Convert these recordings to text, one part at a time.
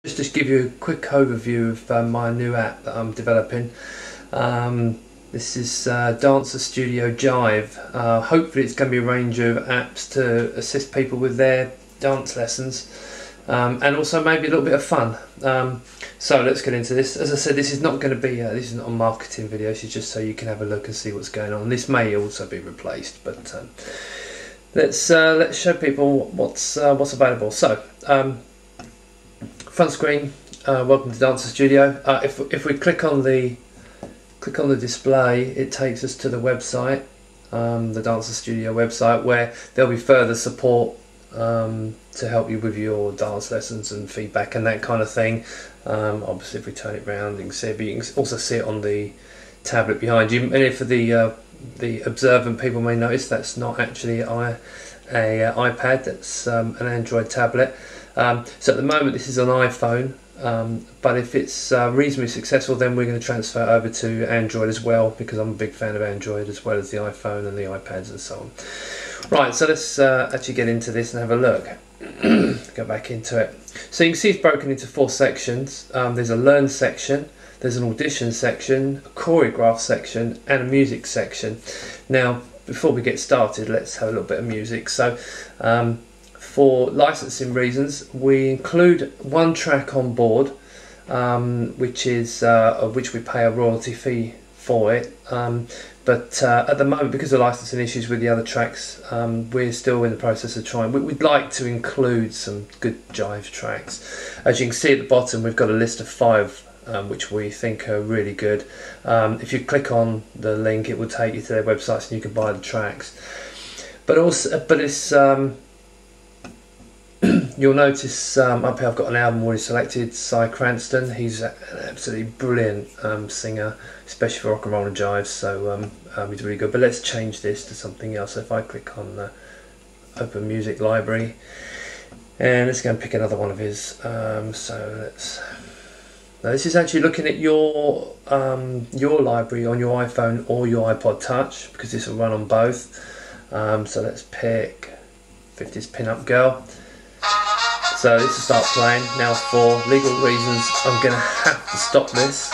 Just to give you a quick overview of my new app that I'm developing. This is Dancer Studio Jive. Hopefully it's going to be a range of apps to assist people with their dance lessons, and also maybe a little bit of fun. So let's get into this. As I said, this is not going to be this is not a marketing video. This is just so you can have a look and see what's going on. This may also be replaced, but let's show people what's available. So front screen, welcome to Dancer Studio. If we click on the display, it takes us to the website, the Dancer Studio website, where there'll be further support to help you with your dance lessons and feedback and that kind of thing. Obviously, if we turn it around, you can see it, but you can also see it on the tablet behind you. And if the observant people may notice, that's not actually an iPad, that's an Android tablet. So at the moment this is an iPhone, but if it's reasonably successful, then we're going to transfer over to Android as well, because I'm a big fan of Android as well as the iPhone and the iPads and so on. Right, so let's actually get into this and have a look. Go back into it. So you can see it's broken into 4 sections. There's a learn section, there's an audition section, a choreograph section, and a music section. Now, before we get started, let's have a little bit of music. So for licensing reasons, we include one track on board, which we pay a royalty fee for it. But at the moment, because of licensing issues with the other tracks, we're still in the process of trying. We'd like to include some good jive tracks. As you can see at the bottom, we've got a list of 5 which we think are really good. If you click on the link, it will take you to their websites and you can buy the tracks. But it's you'll notice up here I've got an album already selected. Cy Cranston, he's an absolutely brilliant singer, especially for rock and roll and jive, so he's really good. But let's change this to something else. So if I click on the Open Music Library, and let's go and pick another one of his. So let's. Now this is actually looking at your library on your iPhone or your iPod Touch, because this will run on both. So let's pick 50's Pin-Up Girl. So this will start playing. Now, for legal reasons, I'm going to have to stop this,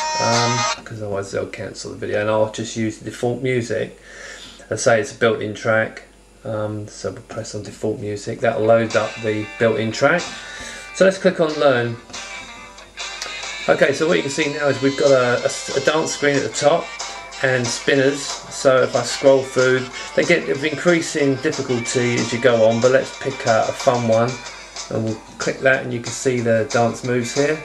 because otherwise they'll cancel the video, and I'll just use the default music. Let's say it's a built-in track, so we'll press on default music. That'll load up the built-in track. So let's click on Learn. Okay, so what you can see now is we've got a dance screen at the top and spinners. So if I scroll through, they get of increasing difficulty as you go on, but let's pick a fun one. And we'll click that and you can see the dance moves here.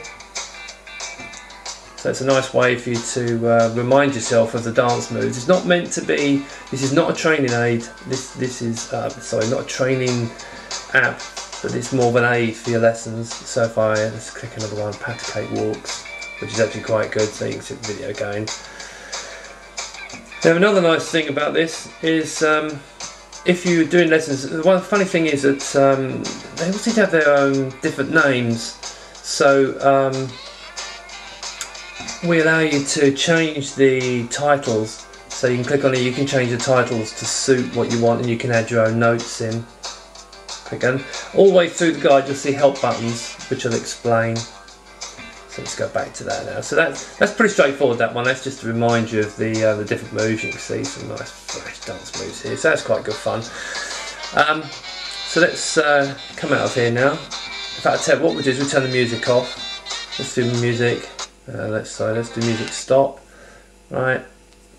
So it's a nice way for you to remind yourself of the dance moves. It's not meant to be, this is not a training aid, this is, sorry, not a training app, but it's more of an aid for your lessons. So if let's click another one, Pat Cake Walks, which is actually quite good, so you can see the video going. Now another nice thing about this is, if you're doing lessons, one funny thing is that they all seem to have their own different names. So we allow you to change the titles. So you can click on it, you can change the titles to suit what you want, and you can add your own notes in. Click on. All the way through the guide you'll see help buttons, which will explain. So let's go back to that now. So that's pretty straightforward, that one. That's just to remind you of the different moves. You can see some nice fresh dance moves here. So that's quite good fun. So let's come out of here now. In fact, I'll tell you what we'll do is we'll turn the music off. Let's do music. Let's do music stop. Right.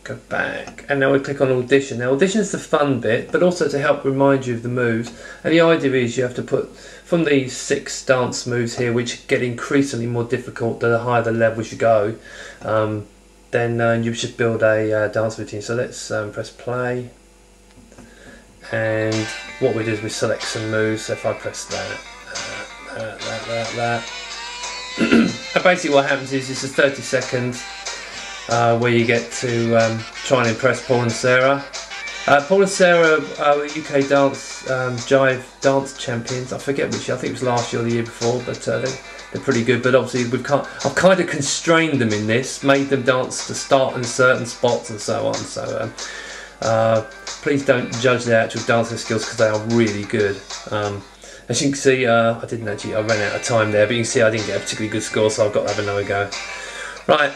Go back. And now we click on audition. Now audition is the fun bit, but also to help remind you of the moves. And the idea is you have to put, from these 6 dance moves here, which get increasingly more difficult the higher the levels you go, then you should build a dance routine. So let's press play, and what we do is we select some moves. So if I press that, and basically what happens is it's a 30 seconds where you get to try and impress Paul and Sarah. Paul and Sarah are UK dance jive dance champions. I forget which year, I think it was last year or the year before, but they're pretty good. But obviously I've kind of constrained them in this, made them dance to start in certain spots and so on. So please don't judge their actual dancing skills, because they are really good. As you can see, I ran out of time there, but you can see I didn't get a particularly good score, so I've got to have another go. Right,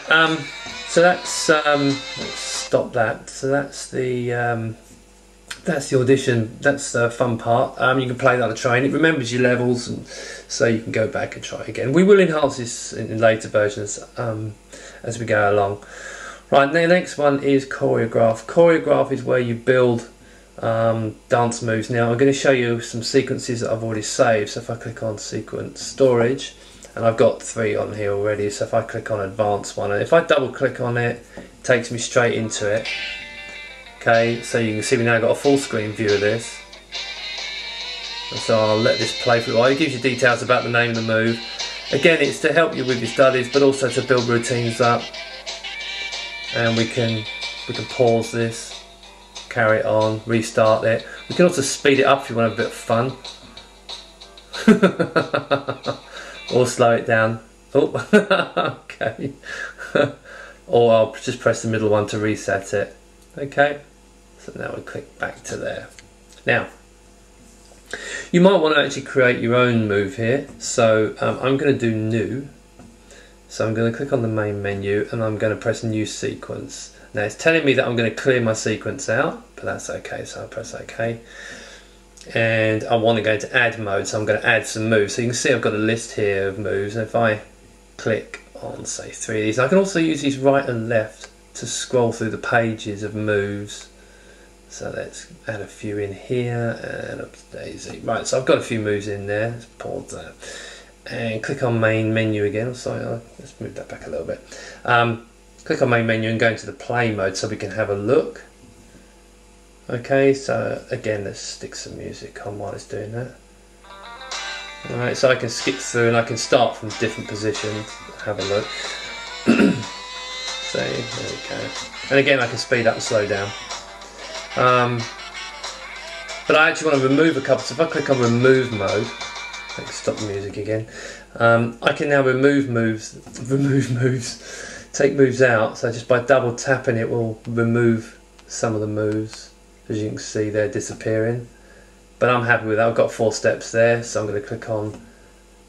so that's let's stop that. So that's the audition. That's the fun part. You can play that on the train. It remembers your levels, and so you can go back and try again. We will enhance this in later versions as we go along. Right, the next one is Choreograph. Choreograph is where you build dance moves. Now I'm going to show you some sequences that I've already saved. So if I click on sequence storage, and I've got 3 on here already, so if I click on advanced one, and if I double click on it, it takes me straight into it. Okay, so you can see we now got a full screen view of this. And so I'll let this play for a while. It gives you details about the name of the move. Again, it's to help you with your studies, but also to build routines up. And we can pause this, carry it on, restart it. We can also speed it up if you want a bit of fun. Or slow it down. Oh, okay. Or I'll just press the middle one to reset it. Okay, so now we click back to there. Now, you might want to actually create your own move here. So I'm going to do new. So I'm going to click on the main menu and I'm going to press new sequence. Now it's telling me that I'm going to clear my sequence out, but that's okay, so I'll press OK. And I want to go into add mode, so I'm going to add some moves. So you can see I've got a list here of moves, and if I click on say 3 of these, I can also use these right and left to scroll through the pages of moves. So let's add a few in here, and oops, daisy. Right, so I've got a few moves in there. Let's pause that. And click on main menu again. Oh, sorry, let's move that back a little bit. Click on main menu and go into the play mode so we can have a look. Okay, so again, let's stick some music on while it's doing that. Alright, so I can skip through and I can start from different positions, have a look. So, there we go. And again, I can speed up and slow down. But I actually want to remove a couple, so if I click on remove mode, I can stop the music again. I can now remove moves, take moves out, so just by double tapping it will remove some of the moves. As you can see, they're disappearing, but I'm happy with that. I've got 4 steps there, so I'm going to click on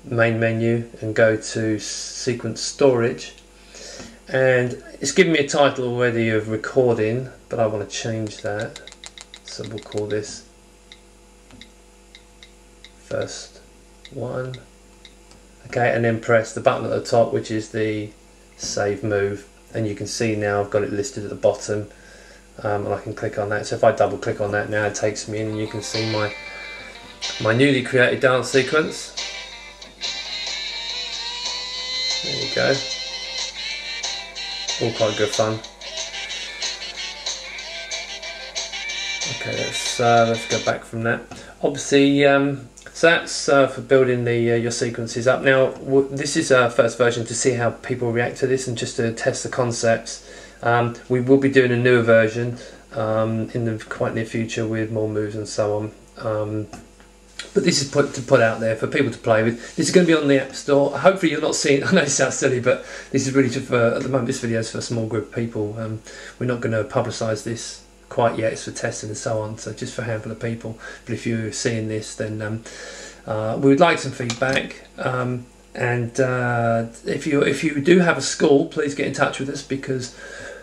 main menu and go to sequence storage, and it's giving me a title already of recording, but I want to change that, so we'll call this first one. Okay, and then press the button at the top, which is the save move, and you can see now I've got it listed at the bottom. And I can click on that. So if I double click on that now, it takes me in and you can see my newly created dance sequence. There you go. All quite good fun. Okay, let's go back from that. Obviously, so that's for building the your sequences up. Now, this is our first version to see how people react to this and just to test the concepts. We will be doing a newer version in the quite near future with more moves and so on. But this is to put out there for people to play with. This is going to be on the App Store. Hopefully you're not seeing, I know it sounds silly, but this is really just for, at the moment this video is for a small group of people. We're not going to publicise this quite yet, it's for testing and so on, so just for a handful of people. But if you're seeing this, then we would like some feedback. And if you do have a school, please get in touch with us, because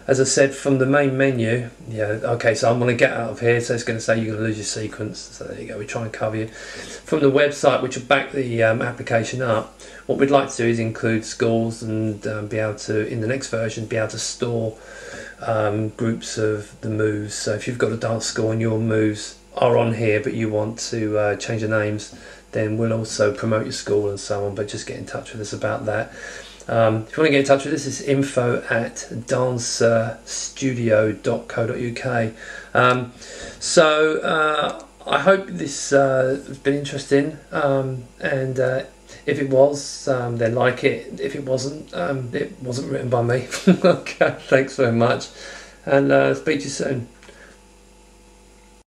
as I said, from the main menu, yeah, okay, so I'm going to get out of here, so it's going to say you're going to lose your sequence, so there you go, we try and cover you. From the website, which will back the application up, what we'd like to do is include schools and be able to, in the next version, be able to store groups of the moves. So if you've got a dance school and your moves are on here, but you want to change the names, then we'll also promote your school and so on, but just get in touch with us about that. If you want to get in touch with us, it's info@DancerStudio.co.uk. I hope this has been interesting, and if it was, then like it. If it wasn't written by me. Okay, thanks very much, and speak to you soon.